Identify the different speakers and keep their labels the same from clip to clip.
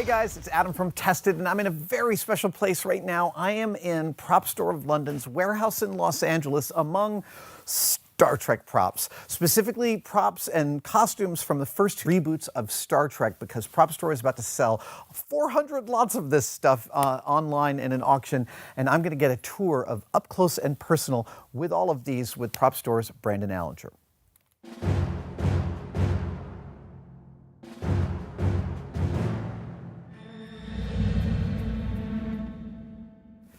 Speaker 1: Hey guys, it's Adam from Tested, and I'm in a very special place right now. I am in Prop Store of London's warehouse in Los Angeles among Star Trek props, specifically props and costumes from the first reboots of Star Trek, because Prop Store is about to sell 400 lots of this stuff online in an auction, and I'm going to get a tour of up close and personal with all of these with Prop Store's Brandon Allinger.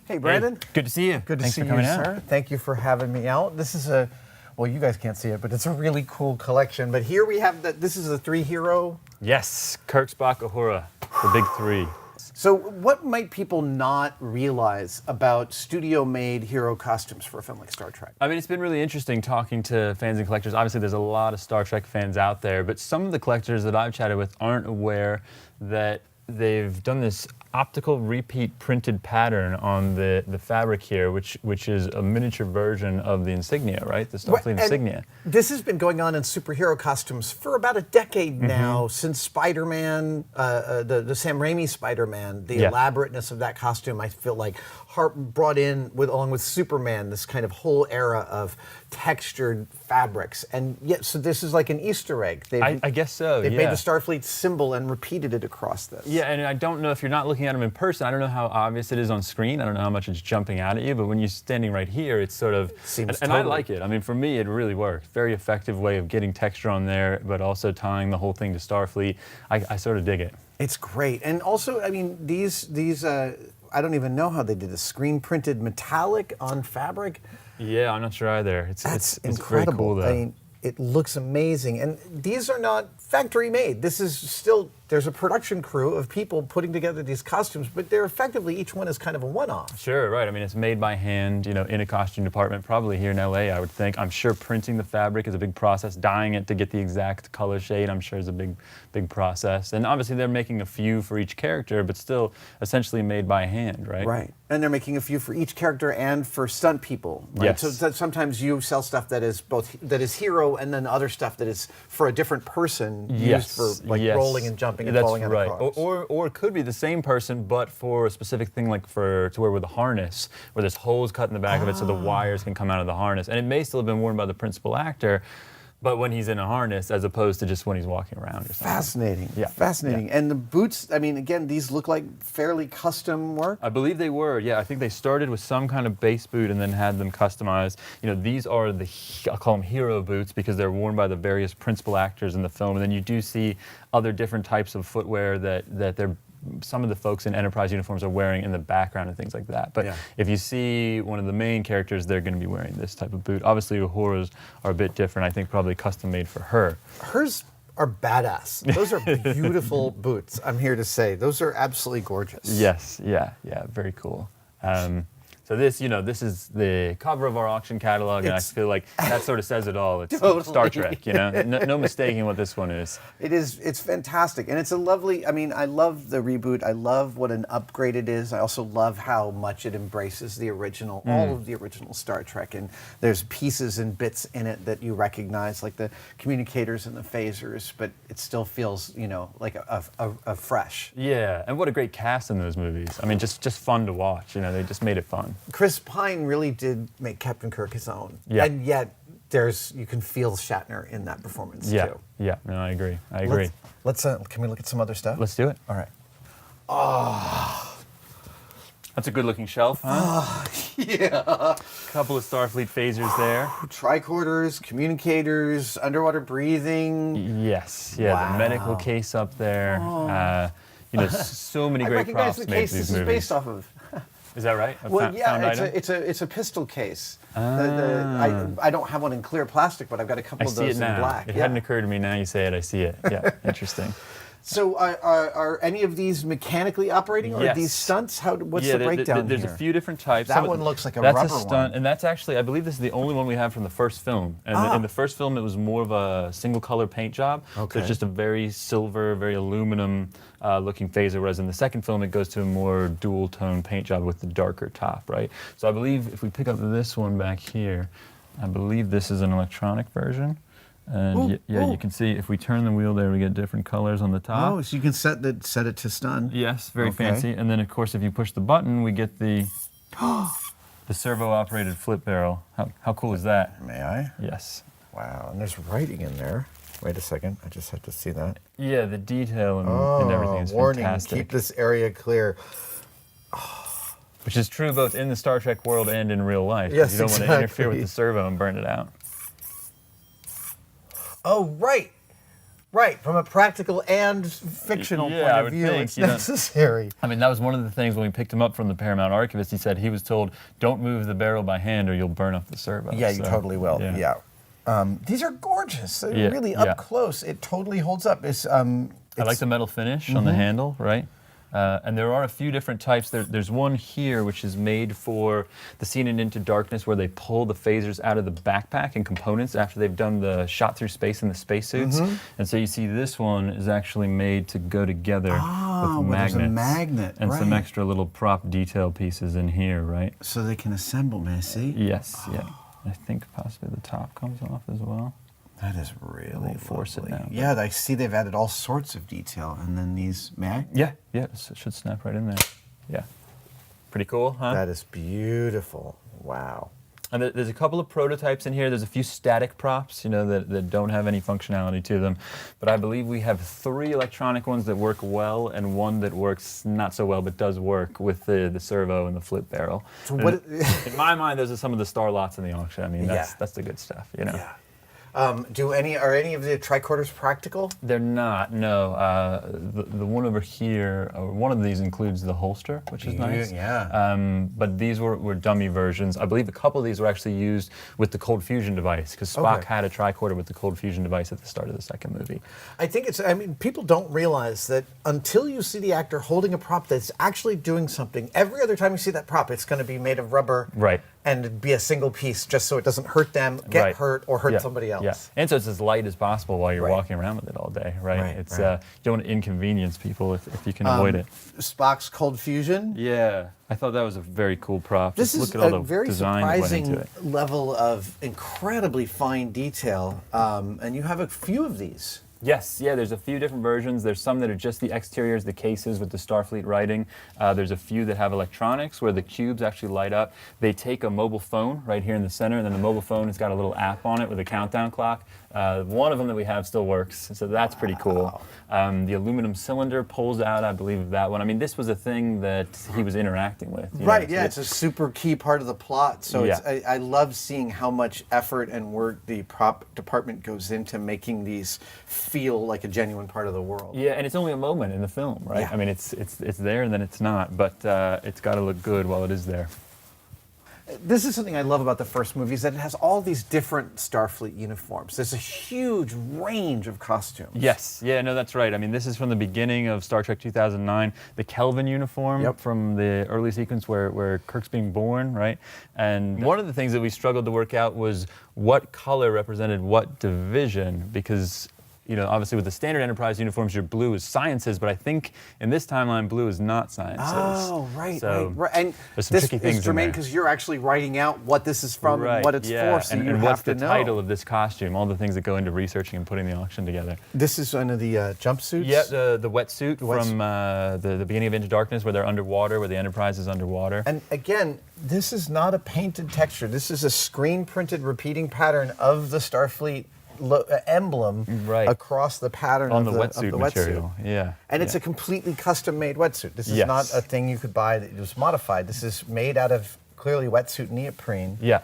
Speaker 1: Hey, Brandon.
Speaker 2: Hey, good to see you.
Speaker 1: Good to
Speaker 2: Thanks
Speaker 1: see
Speaker 2: for coming
Speaker 1: you,
Speaker 2: out.
Speaker 1: sir. Thank you for having me out. This is a, well, you guys can't see it, but it's a really cool collection. But here we have this is a 3-hero.
Speaker 2: Yes, Kirk, Spock, Uhura, the big three.
Speaker 1: So what might people not realize about studio-made hero costumes for a film like Star Trek?
Speaker 2: I mean, it's been really interesting talking to fans and collectors. Obviously, there's a lot of Star Trek fans out there, but some of the collectors that I've chatted with aren't aware that they've done this optical repeat printed pattern on the fabric here, which is a miniature version of the insignia, right? The Starfleet insignia.
Speaker 1: This has been going on in superhero costumes for about a decade now, since Spider-Man, the Sam Raimi Spider-Man, the elaborateness of that costume, I feel like brought in, along with Superman, this kind of whole era of textured fabrics. And yet, so this is like an Easter egg.
Speaker 2: I guess so,
Speaker 1: They've made the Starfleet symbol and repeated it across this.
Speaker 2: Yeah, and I don't know if you're not looking at them in person. I don't know how obvious it is on screen. I don't know how much it's jumping out at you, but when you're standing right here, it's sort of, and I like it. I mean, for me, it really works. Very effective way of getting texture on there, but also tying the whole thing to Starfleet. I sort of dig it.
Speaker 1: It's great. And also, I mean, these I don't even know how they did this. Screen printed metallic on fabric.
Speaker 2: Yeah, I'm not sure either.
Speaker 1: That's
Speaker 2: it's
Speaker 1: incredible.
Speaker 2: Very cool, though.
Speaker 1: I mean, it looks amazing. And these are not factory made. This is still, there's a production crew of people putting together these costumes, but they're effectively, each one is kind of a one-off.
Speaker 2: Sure, right. I mean, it's made by hand, you know, in a costume department, probably here in LA, I would think. I'm sure printing the fabric is a big process. Dyeing it to get the exact color shade, I'm sure, is a big process. And obviously, they're making a few for each character, but still essentially made by hand, right?
Speaker 1: Right. And they're making a few for each character and for stunt people. Right?
Speaker 2: Yes.
Speaker 1: So sometimes you sell stuff that is that is hero, and then other stuff that is for a different person, used for like rolling and jumping and falling out of cars.
Speaker 2: Or it could be the same person, but for a specific thing, like to wear with a harness, where there's holes cut in the back of it so the wires can come out of the harness. And it may still have been worn by the principal actor, but when he's in a harness, as opposed to just when he's walking around or something.
Speaker 1: Fascinating. Yeah. Fascinating.
Speaker 2: Yeah.
Speaker 1: And the boots, I mean, again, these look like fairly custom work?
Speaker 2: I believe they were, yeah. I think they started with some kind of base boot and then had them customized. You know, these are I'll call them hero boots because they're worn by the various principal actors in the film. And then you do see other different types of footwear that some of the folks in Enterprise uniforms are wearing in the background and things like that. But if you see one of the main characters, they're going to be wearing this type of boot. Obviously, Uhura's are a bit different. I think probably custom made for her.
Speaker 1: Hers are badass. Those are beautiful boots, I'm here to say. Those are absolutely gorgeous.
Speaker 2: Yes, yeah, very cool. So this, this is the cover of our auction catalog, and I feel like that sort of says it all. It's
Speaker 1: totally.
Speaker 2: Star Trek, no mistaking what this one is.
Speaker 1: It's fantastic, and it's a lovely, I mean, I love the reboot. I love what an upgrade it is. I also love how much it embraces the original, all of the original Star Trek, and there's pieces and bits in it that you recognize, like the communicators and the phasers, but it still feels, like a fresh.
Speaker 2: Yeah, and what a great cast in those movies. I mean, just fun to watch, they just made it fun.
Speaker 1: Chris Pine really did make Captain Kirk his own.
Speaker 2: Yeah.
Speaker 1: And yet, you can feel Shatner in that performance, too.
Speaker 2: Yeah, no, I agree.
Speaker 1: Let's can we look at some other stuff?
Speaker 2: Let's do it.
Speaker 1: All right. Oh.
Speaker 2: That's a good-looking shelf, huh?
Speaker 1: Yeah.
Speaker 2: A couple of Starfleet phasers there.
Speaker 1: Tricorders, communicators, underwater breathing.
Speaker 2: Yes, the medical case up there. So many great props made for these movies.
Speaker 1: I recognize the case this is based off of.
Speaker 2: Is that right?
Speaker 1: Well, it's a pistol case. I don't have one in clear plastic, but I've got a couple of those in black.
Speaker 2: It hadn't occurred to me. Now you say it, I see it. Yeah, interesting.
Speaker 1: So are any of these mechanically operating, or are these stunts? What's the breakdown
Speaker 2: there's
Speaker 1: here?
Speaker 2: A few different types.
Speaker 1: That one looks like a rubber
Speaker 2: That's a stunt,
Speaker 1: one.
Speaker 2: and that's actually, I believe this is the only one we have from the first film. And in the first film, it was more of a single color paint job. Okay. So it's just a very silver, very aluminum looking phaser, whereas in the second film, it goes to a more dual tone paint job with the darker top, right? So I believe if we pick up this one back here, I believe this is an electronic version. And
Speaker 1: Ooh.
Speaker 2: you can see if we turn the wheel there, we get different colors on the top.
Speaker 1: Oh, so you can set it to stun.
Speaker 2: Yes, very
Speaker 1: Okay.
Speaker 2: fancy. And then, of course, if you push the button, we get the servo-operated flip barrel. How cool is that?
Speaker 1: May I?
Speaker 2: Yes.
Speaker 1: Wow, and there's writing in there. Wait a second, I just have to see that.
Speaker 2: Yeah, the detail and everything is
Speaker 1: warning,
Speaker 2: fantastic.
Speaker 1: keep this area clear.
Speaker 2: Which is true both in the Star Trek world and in real life. 'Cause
Speaker 1: Yes,
Speaker 2: you don't want to interfere with
Speaker 1: exactly.
Speaker 2: the servo and burn it out.
Speaker 1: Oh, right. Right, from a practical and fictional
Speaker 2: Yeah,
Speaker 1: point
Speaker 2: I
Speaker 1: of
Speaker 2: would
Speaker 1: view,
Speaker 2: think,
Speaker 1: it's
Speaker 2: you know.
Speaker 1: necessary.
Speaker 2: I mean, that was one of the things when we picked him up from the Paramount Archivist. He said he was told, don't move the barrel by hand or you'll burn up the servo.
Speaker 1: Yeah, you
Speaker 2: So,
Speaker 1: totally will. Yeah. These are gorgeous. They're
Speaker 2: Yeah,
Speaker 1: really
Speaker 2: yeah.
Speaker 1: up close. It totally holds up.
Speaker 2: I like the metal finish on the handle, right? And there are a few different types. There's one here which is made for the scene in Into Darkness where they pull the phasers out of the backpack and components after they've done the shot through space in the spacesuits. And so you see this one is actually made to go together with
Speaker 1: well,
Speaker 2: magnets.
Speaker 1: there's a magnet,
Speaker 2: and some
Speaker 1: right.
Speaker 2: extra little prop detail pieces in here, right?
Speaker 1: So they can assemble, may I see?
Speaker 2: Yes, yeah. I think possibly the top comes off as well.
Speaker 1: That is really
Speaker 2: won't force it
Speaker 1: lovely.
Speaker 2: now, but-
Speaker 1: Yeah, I see they've added all sorts of detail. And then these, may I?
Speaker 2: Yeah, it should snap right in there. Yeah. Pretty cool, huh?
Speaker 1: That is beautiful. Wow.
Speaker 2: And there's a couple of prototypes in here. There's a few static props, that don't have any functionality to them. But I believe we have 3 electronic ones that work well and one that works not so well but does work with the servo and the flip barrel.
Speaker 1: So
Speaker 2: And
Speaker 1: what?
Speaker 2: in my mind, those are some of the star lots in the auction. I mean, that's the good stuff,
Speaker 1: Yeah. Are any of the tricorders practical?
Speaker 2: They're not, no. The one over here, one of these includes the holster, which is nice.
Speaker 1: Yeah.
Speaker 2: But these were dummy versions. I believe a couple of these were actually used with the Cold Fusion device, because Spock
Speaker 1: Okay.
Speaker 2: had a tricorder with the Cold Fusion device at the start of the second movie.
Speaker 1: I think people don't realize that until you see the actor holding a prop that's actually doing something, every other time you see that prop, it's going to be made of rubber.
Speaker 2: Right.
Speaker 1: And be a single piece just so it doesn't hurt them, get
Speaker 2: Right.
Speaker 1: hurt, or hurt
Speaker 2: Yeah,
Speaker 1: somebody else.
Speaker 2: Yeah, and so it's as light as possible while you're
Speaker 1: Right.
Speaker 2: walking around with it all day, right?
Speaker 1: Right,
Speaker 2: It's
Speaker 1: right.
Speaker 2: you don't want to inconvenience people if you can avoid it.
Speaker 1: Spock's Cold Fusion.
Speaker 2: Yeah, I thought that was a very cool prop.
Speaker 1: This
Speaker 2: Just
Speaker 1: is
Speaker 2: look at all
Speaker 1: a
Speaker 2: the
Speaker 1: very
Speaker 2: design that went into
Speaker 1: surprising
Speaker 2: it.
Speaker 1: level of incredibly fine detail, and you have a few of these.
Speaker 2: Yes, yeah, there's a few different versions. There's some that are just the exteriors, the cases with the Starfleet writing. There's a few that have electronics where the cubes actually light up. They take a mobile phone right here in the center, and then the mobile phone has got a little app on it with a countdown clock. One of them that we have still works, so that's pretty cool. The aluminum cylinder pulls out, I believe, of that one. I mean, this was a thing that he was interacting with.
Speaker 1: Right, yeah, it's a super key part of the plot. So
Speaker 2: Yeah.
Speaker 1: I love seeing how much effort and work the prop department goes into making these feel like a genuine part of the world.
Speaker 2: Yeah, and it's only a moment in the film, right?
Speaker 1: Yeah.
Speaker 2: I mean, it's there and then it's not, but it's got to look good while it is there.
Speaker 1: This is something I love about the first movie, is that it has all these different Starfleet uniforms. There's a huge range of costumes.
Speaker 2: Yes, yeah, no, that's right. I mean, this is from the beginning of Star Trek 2009, the Kelvin uniform
Speaker 1: Yep.
Speaker 2: from the early sequence where Kirk's being born, right? And one of the things that we struggled to work out was what color represented what division, because obviously with the standard Enterprise uniforms, your blue is sciences, but I think in this timeline, blue is not sciences.
Speaker 1: Oh, right,
Speaker 2: So
Speaker 1: right. And
Speaker 2: there's some
Speaker 1: this
Speaker 2: tricky things
Speaker 1: is
Speaker 2: in
Speaker 1: germane
Speaker 2: there.
Speaker 1: because you're actually writing out what this is from
Speaker 2: Right,
Speaker 1: and what it's
Speaker 2: yeah.
Speaker 1: for, so
Speaker 2: and
Speaker 1: you have
Speaker 2: what's
Speaker 1: to
Speaker 2: the
Speaker 1: know.
Speaker 2: title of this costume, all the things that go into researching and putting the auction together.
Speaker 1: This is one of the jumpsuits?
Speaker 2: Yeah, the wetsuit
Speaker 1: wetsuit.
Speaker 2: from the beginning of Into Darkness, where they're underwater, where the Enterprise is underwater.
Speaker 1: And again, this is not a painted texture. This is a screen printed repeating pattern of the Starfleet emblem
Speaker 2: Right.
Speaker 1: across the pattern
Speaker 2: on
Speaker 1: of
Speaker 2: the
Speaker 1: the
Speaker 2: wetsuit
Speaker 1: wetsuit.
Speaker 2: material. Yeah.
Speaker 1: And it's
Speaker 2: yeah.
Speaker 1: a completely custom made wetsuit. This is
Speaker 2: Yes.
Speaker 1: not a thing you could buy that was modified. This is made out of clearly wetsuit neoprene,
Speaker 2: Yeah.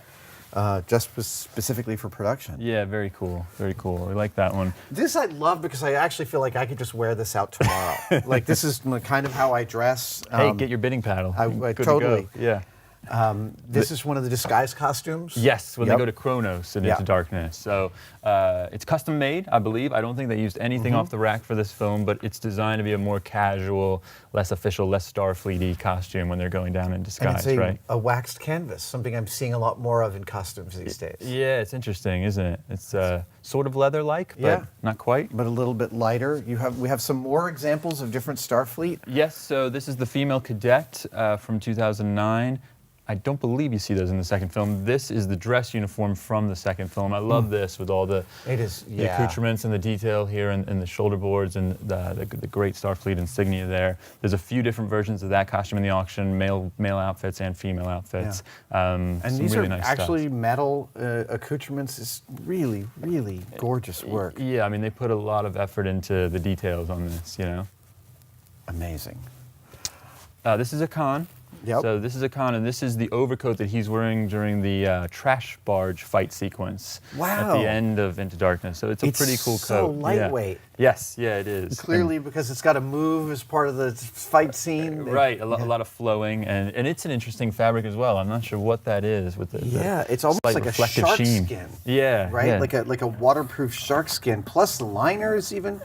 Speaker 1: just specifically for production.
Speaker 2: Yeah, very cool. Very cool. We like that one.
Speaker 1: This I love because I actually feel like I could just wear this out tomorrow. Like this is kind of how I dress.
Speaker 2: Hey, get your bidding paddle.
Speaker 1: I
Speaker 2: Good to
Speaker 1: totally.
Speaker 2: go. Yeah.
Speaker 1: This is one of the disguise costumes.
Speaker 2: Yes, when
Speaker 1: Yep.
Speaker 2: they go to Kronos and
Speaker 1: Yeah.
Speaker 2: Into Darkness. So it's custom made, I believe. I don't think they used anything
Speaker 1: Mm-hmm.
Speaker 2: off the rack for this film, but it's designed to be a more casual, less official, less Starfleet-y costume when they're going down in
Speaker 1: And
Speaker 2: disguise,
Speaker 1: it's
Speaker 2: right?
Speaker 1: a waxed canvas, something I'm seeing a lot more of in costumes these days.
Speaker 2: Yeah, it's interesting, isn't it? It's sort of leather-like, but
Speaker 1: Yeah.
Speaker 2: not quite.
Speaker 1: But a little bit lighter. We have some more examples of different Starfleet.
Speaker 2: Yes, so this is the female cadet from 2009. I don't believe you see those in the second film. This is the dress uniform from the second film. I love this with all the,
Speaker 1: It is,
Speaker 2: the
Speaker 1: yeah.
Speaker 2: accoutrements and the detail here and the shoulder boards and the great Starfleet insignia there. There's a few different versions of that costume in the auction, male outfits and female outfits.
Speaker 1: And
Speaker 2: some
Speaker 1: these
Speaker 2: really
Speaker 1: are
Speaker 2: nice
Speaker 1: actually
Speaker 2: stuff.
Speaker 1: metal accoutrements. It's really, really gorgeous work.
Speaker 2: Yeah, I mean, they put a lot of effort into the details on this, you know.
Speaker 1: Amazing.
Speaker 2: This is a Khan.
Speaker 1: Yep.
Speaker 2: So this is a Khan, and this is the overcoat that he's wearing during the trash barge fight sequence at
Speaker 1: Wow.
Speaker 2: the end of Into Darkness. So it's a pretty cool
Speaker 1: so
Speaker 2: coat. Yeah.
Speaker 1: lightweight.
Speaker 2: Yes, yeah, it is.
Speaker 1: Clearly, because it's got to move as part of the fight scene.
Speaker 2: Right, a lot of flowing, and it's an interesting fabric as well. I'm not sure what that is with the
Speaker 1: Yeah, it's almost
Speaker 2: slight
Speaker 1: like a
Speaker 2: reflective
Speaker 1: shark
Speaker 2: sheen.
Speaker 1: skin.
Speaker 2: Yeah,
Speaker 1: Right,
Speaker 2: yeah.
Speaker 1: like a waterproof shark skin. Plus the liners, even.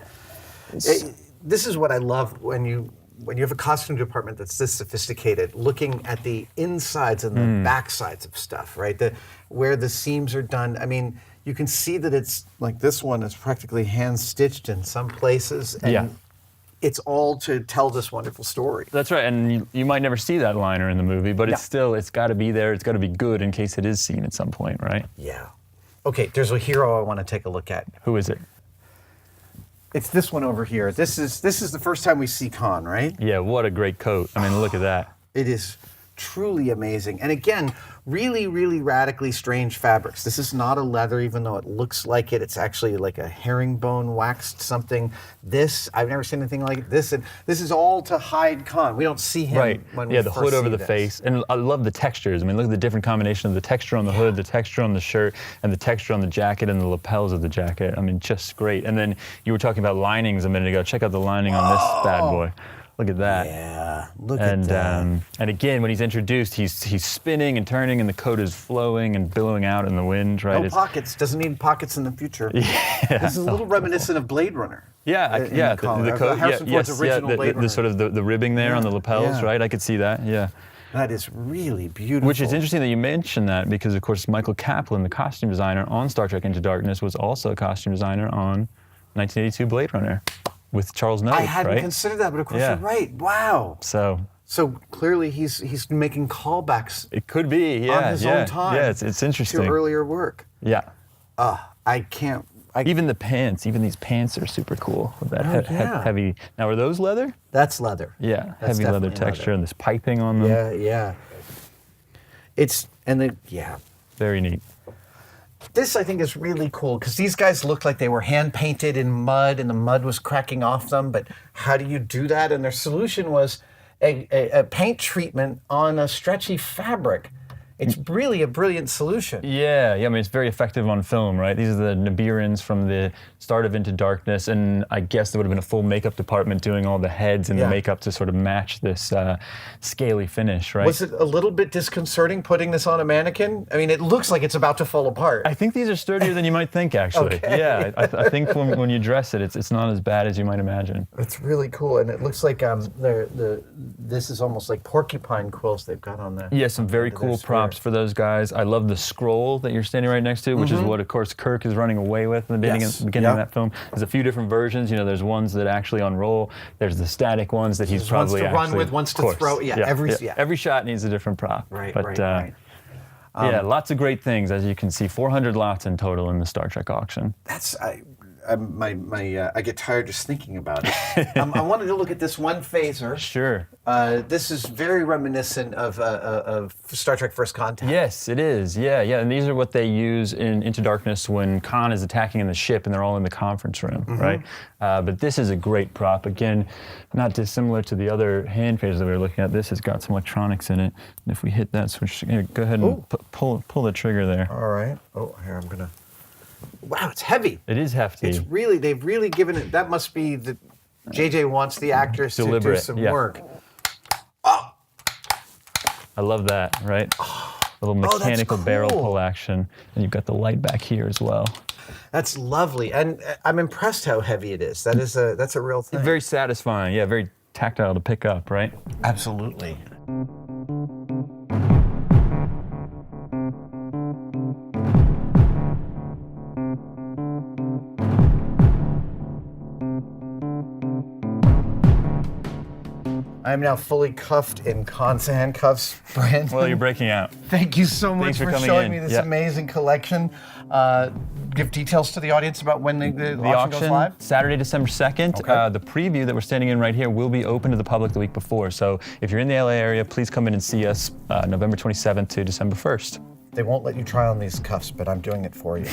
Speaker 1: This is what I love when you have a costume department that's this sophisticated, looking at the insides and the backsides of stuff, right? Where the seams are done. I mean, you can see that it's like this one is practically hand stitched in some places, and
Speaker 2: Yeah.
Speaker 1: it's all to tell this wonderful story.
Speaker 2: That's right, and you might never see that liner in the movie, but it's got to be there. It's got to be good in case it is seen at some point, right?
Speaker 1: Yeah. Okay, there's a hero I want to take a look at.
Speaker 2: Who is it?
Speaker 1: It's this one over here. This is the first time we see Khan, right?
Speaker 2: Yeah, what a great coat. I mean, look at that.
Speaker 1: It is truly amazing. And again, really, really radically strange fabrics. This is not a leather, even though it looks like it. It's actually like a herringbone waxed something. This, I've never seen anything like this. And this is all to hide Khan. We don't see him
Speaker 2: Right.
Speaker 1: when we
Speaker 2: Yeah, the
Speaker 1: first
Speaker 2: hood over
Speaker 1: see
Speaker 2: the
Speaker 1: this.
Speaker 2: face. And I love the textures. I mean, look at the different combination of the texture on the hood, the texture on the shirt, and the texture on the jacket and the lapels of the jacket. I mean, just great. And then you were talking about linings a minute ago. Check out the lining on this bad boy. Look at that.
Speaker 1: Yeah, look
Speaker 2: And
Speaker 1: at that.
Speaker 2: and again, when he's introduced, he's spinning and turning, and the coat is flowing and billowing out in the wind. Right?
Speaker 1: No pockets. Doesn't need pockets in the future. Yeah. This is a little reminiscent of Blade Runner.
Speaker 2: Yeah,
Speaker 1: in
Speaker 2: yeah,
Speaker 1: the color.
Speaker 2: the coat.
Speaker 1: Harrison
Speaker 2: Yeah,
Speaker 1: Ford's
Speaker 2: yes,
Speaker 1: original
Speaker 2: yeah,
Speaker 1: Blade
Speaker 2: the sort of the ribbing there on the lapels,
Speaker 1: yeah.
Speaker 2: right? I could see that. Yeah.
Speaker 1: That is really beautiful.
Speaker 2: Which is interesting that you mentioned that because, of course, Michael Kaplan, the costume designer on Star Trek Into Darkness, was also a costume designer on 1982 Blade Runner with Charles Knowles,
Speaker 1: I hadn't
Speaker 2: right?
Speaker 1: considered that, but of course
Speaker 2: Yeah.
Speaker 1: you're right. Wow.
Speaker 2: So
Speaker 1: So clearly he's making callbacks
Speaker 2: it could be, yeah,
Speaker 1: on his
Speaker 2: yeah,
Speaker 1: own time.
Speaker 2: yeah. It's interesting.
Speaker 1: to earlier work.
Speaker 2: Yeah.
Speaker 1: I can't.
Speaker 2: Even the pants, even these pants are super cool with that
Speaker 1: yeah.
Speaker 2: heavy. Now, are those leather?
Speaker 1: That's leather.
Speaker 2: Yeah,
Speaker 1: That's
Speaker 2: heavy leather
Speaker 1: definitely
Speaker 2: texture
Speaker 1: leather.
Speaker 2: and this piping on them.
Speaker 1: Yeah. Yeah.
Speaker 2: Very neat.
Speaker 1: This I think is really cool because these guys look like they were hand painted in mud and the mud was cracking off them. But how do you do that? And their solution was a paint treatment on a stretchy fabric. It's really a brilliant solution.
Speaker 2: Yeah, I mean, it's very effective on film, right? These are the Nibirans from the start of Into Darkness, and I guess there would have been a full makeup department doing all the heads and
Speaker 1: Yeah.
Speaker 2: the makeup to sort of match this scaly finish, right?
Speaker 1: Was it a little bit disconcerting putting this on a mannequin? I mean, it looks like it's about to fall apart.
Speaker 2: I think these are sturdier than you might think, actually.
Speaker 1: Okay.
Speaker 2: Yeah, I think when you dress it, it's not as bad as you might imagine.
Speaker 1: It's really cool, and it looks like this is almost like porcupine quills they've got on there.
Speaker 2: Yeah, some very
Speaker 1: Under their
Speaker 2: cool
Speaker 1: spear.
Speaker 2: props for those guys. I love the scroll that you're standing right next to, which is what, of course, Kirk is running away with in the beginning,
Speaker 1: Yes.
Speaker 2: beginning of
Speaker 1: Yep.
Speaker 2: that film. There's a few different versions. You know, there's ones that actually unroll. There's the static ones that he's
Speaker 1: There's ones
Speaker 2: probably
Speaker 1: to run
Speaker 2: actually,
Speaker 1: with, ones
Speaker 2: of
Speaker 1: to
Speaker 2: course.
Speaker 1: throw. Yeah,
Speaker 2: Every shot needs a different prop.
Speaker 1: Right,
Speaker 2: but,
Speaker 1: right.
Speaker 2: yeah, lots of great things, as you can see. 400 lots in total in the Star Trek auction.
Speaker 1: That's I get tired just thinking about it. I wanted to look at this one phaser.
Speaker 2: Sure.
Speaker 1: This is very reminiscent of Star Trek: First Contact.
Speaker 2: Yes, it is. Yeah. And these are what they use in Into Darkness when Khan is attacking in the ship and they're all in the conference room, right? But this is a great prop. Again, not dissimilar to the other hand phasers that we were looking at. This has got some electronics in it. And if we hit that switch, here, go ahead and pull the trigger there.
Speaker 1: All right. Oh, here I'm gonna. Wow, it's heavy.
Speaker 2: It is hefty.
Speaker 1: It's really they've really given it. That must be the JJ wants the actors to do
Speaker 2: Deliberate,
Speaker 1: some
Speaker 2: yeah.
Speaker 1: work.
Speaker 2: I love that, right? Little
Speaker 1: that's
Speaker 2: mechanical barrel
Speaker 1: cool.
Speaker 2: pull action. And you've got the light back here as well.
Speaker 1: That's lovely, and I'm impressed how heavy it is. That's a real thing.
Speaker 2: Very satisfying. Yeah, very tactile to pick up, right?
Speaker 1: Absolutely. I am now fully cuffed in Cons handcuffs, Brandon.
Speaker 2: Well, you're breaking out.
Speaker 1: Thank you so much
Speaker 2: Thanks for
Speaker 1: for
Speaker 2: coming
Speaker 1: showing
Speaker 2: in.
Speaker 1: me this
Speaker 2: Yeah.
Speaker 1: amazing collection. Give details to the audience about when the auction goes live.
Speaker 2: Saturday, December 2nd.
Speaker 1: Okay.
Speaker 2: The preview that we're standing in right here will be open to the public the week before. So if you're in the LA area, please come in and see us November 27th to December 1st.
Speaker 1: They won't let you try on these cuffs, but I'm doing it for you.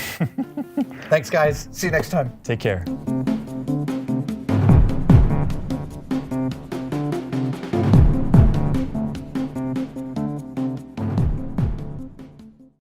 Speaker 1: Thanks, guys. See you next time.
Speaker 2: Take care.